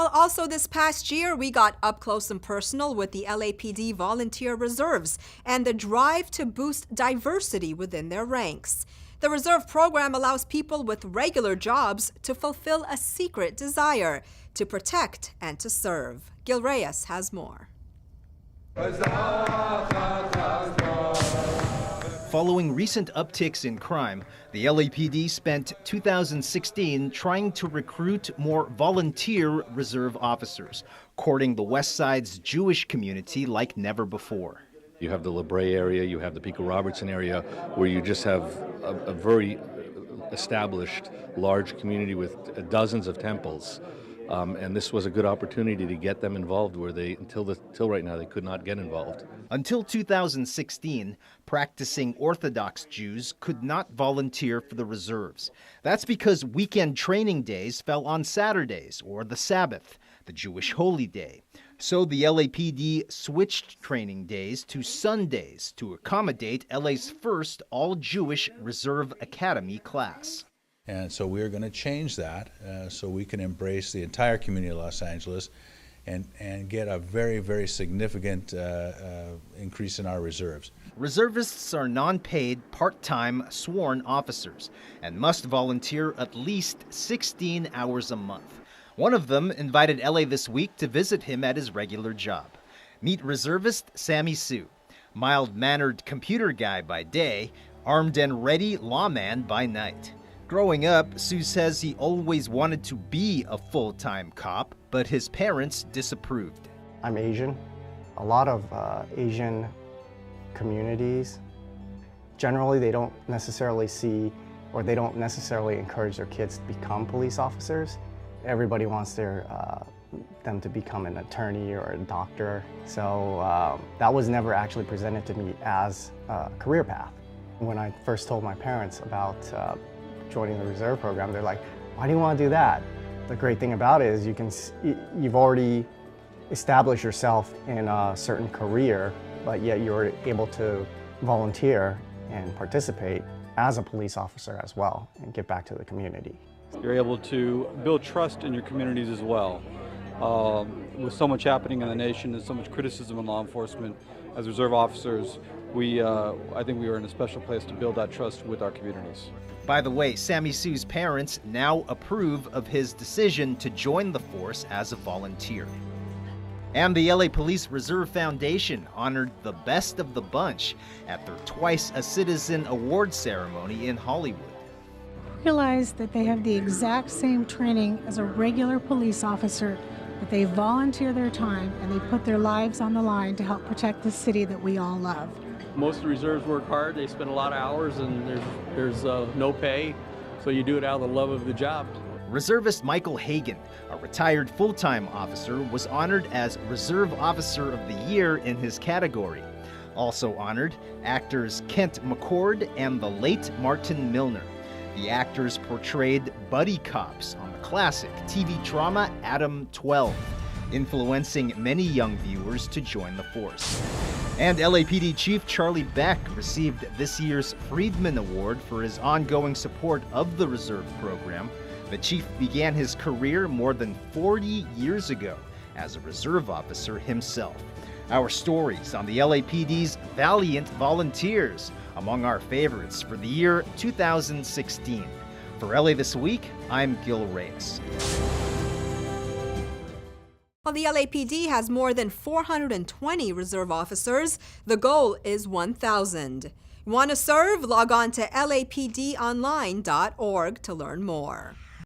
Well, also this past year, we got up close and personal with the LAPD volunteer reserves and the drive to boost diversity within their ranks. The reserve program allows people with regular jobs to fulfill a secret desire to protect and to serve. Gil Reyes has more. Following recent upticks in crime, the LAPD spent 2016 trying to recruit more volunteer reserve officers, courting the West Side's Jewish community like never before. You have the La Brea area, you have the Pico Robertson area, where you just have a very established large community with dozens of temples. And this was a good opportunity to get them involved where they, until right now, they could not get involved. Until 2016, practicing Orthodox Jews could not volunteer for the reserves. That's because weekend training days fell on Saturdays or the Sabbath, the Jewish holy day. So the LAPD switched training days to Sundays to accommodate LA's first all-Jewish Reserve Academy class. And so we're going to change that so we can embrace the entire community of Los Angeles and get a very, very significant increase in our reserves. Reservists are non-paid, part-time, sworn officers and must volunteer at least 16 hours a month. One of them invited LA this week to visit him at his regular job. Meet reservist Sammy Sue, mild-mannered computer guy by day, armed and ready lawman by night. Growing up, Sue says he always wanted to be a full-time cop, but his parents disapproved. I'm Asian. A lot of Asian communities, generally they don't necessarily see or they don't necessarily encourage their kids to become police officers. Everybody wants them to become an attorney or a doctor. So that was never actually presented to me as a career path. When I first told my parents about joining the reserve program, they're like, why do you want to do that? The great thing about it is you've already established yourself in a certain career, but yet you're able to volunteer and participate as a police officer as well and give back to the community. You're able to build trust in your communities as well. With so much happening in the nation and so much criticism in law enforcement, as reserve officers, I think we are in a special place to build that trust with our communities. By the way, Sammy Sue's parents now approve of his decision to join the force as a volunteer. And the LA Police Reserve Foundation honored the best of the bunch at their Twice a Citizen award ceremony in Hollywood. Realize that they have the exact same training as a regular police officer, but they volunteer their time and they put their lives on the line to help protect the city that we all love. Most of the reserves work hard, they spend a lot of hours, and there's no pay, so you do it out of the love of the job. Reservist Michael Hagen, a retired full-time officer, was honored as Reserve Officer of the Year in his category. Also honored, actors Kent McCord and the late Martin Milner. The actors portrayed buddy cops on the classic TV drama Adam 12, influencing many young viewers to join the force. And LAPD Chief Charlie Beck received this year's Friedman Award for his ongoing support of the reserve program. The chief began his career more than 40 years ago as a reserve officer himself. Our stories on the LAPD's valiant volunteers, among our favorites for the year 2016. For LA This Week, I'm Gil Reyes. While the LAPD has more than 420 reserve officers, the goal is 1,000. Want to serve? Log on to lapdonline.org to learn more.